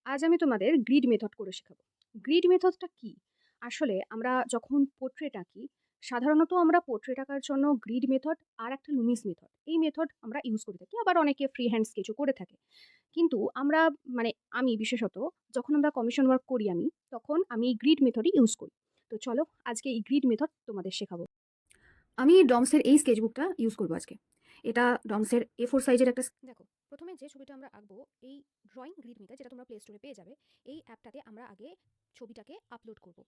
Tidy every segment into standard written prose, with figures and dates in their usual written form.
আজ আমি তোমাদের গ্রিড মেথড করে শেখাবো। গ্রিড মেথডটা কি? আসলে আমরা যখন পোর্ট্রেট আঁকি, সাধারণত আমরা পোর্ট্রেট আঁকার জন্য গ্রিড মেথড আর একটা লুমিস মেথড, এই মেথড আমরা ইউজ করে থাকি। আবার অনেকে ফ্রি হ্যান্ড স্কেচও করে থাকে। কিন্তু আমরা মানে আমি বিশেষত যখন আমরা কমিশন ওয়ার্ক করি তখন আমি এই গ্রিড মেথডই ইউজ করি। তো চলো আজকে এই গ্রিড মেথড তোমাদের শেখাবো। আমি ডমসের এই স্কেচবুকটা ইউজ করবো আজকে। এটা ডমসের A4 সাইজের একটা দেখো, প্রথমে যে ছবিটা আমরা আঁকবো, এই ড্রয়িং গ্রিড মেকার যেটা তোমরা প্লে স্টোরে পেয়ে যাবে, এই অ্যাপটাতে আমরা আগে ছবিটাকে আপলোড করব।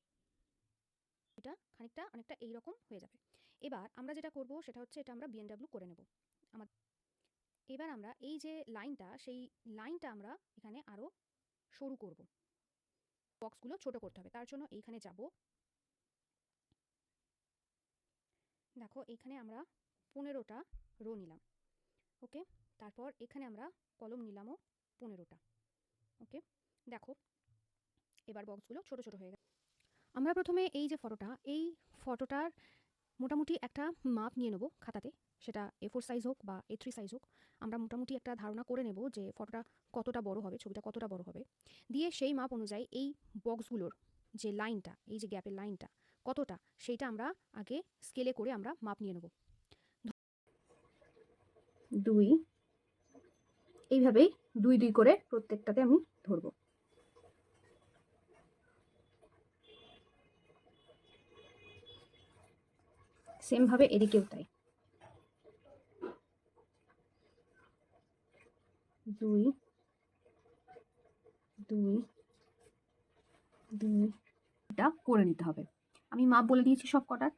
এটা খানিকটা অনেকটা এইরকম হয়ে যাবে। এবার আমরা যেটা করব সেটা হচ্ছে এটা আমরা বিএনডব্লিউ করে নেব। আমার এবার আমরা এই যে লাইনটা, সেই লাইনটা আমরা এখানে আরও সরু করব। বক্সগুলো ছোট করতে হবে, তার জন্য এইখানে যাব। দেখো এখানে আমরা 15টা রো নিলাম। ওকে, তারপর এখানে আমরা কলম নিলামও 15টা। ওকে, দেখো এবার বক্সগুলো ছোট ছোট হয়ে গেছে। আমরা প্রথমে এই যে ফটোটা, এই ফটোটার মোটামুটি একটা মাপ নিয়ে নেব খাতাতে, সেটা A4 সাইজ হোক বা A3 সাইজ হোক। আমরা মোটামুটি একটা ধারণা করে নেব যে ফটোটা কতটা বড় হবে, ছবিটা কতটা বড় হবে। দিয়ে সেই মাপ অনুযায়ী এই বক্সগুলোর যে লাইনটা, এই যে গ্যাপের লাইনটা কতটা, সেইটা আমরা আগে স্কেলে করে আমরা মাপ নিয়ে নেব। 2, এইভাবেই 2 করে প্রত্যেকটাতে আমি ধরবো। সেম ভাবে এদিকেও তাই। 2, 2, 2 এটা করে নিতে হবে। আমি মাপ বলে দিয়েছি সব কটার।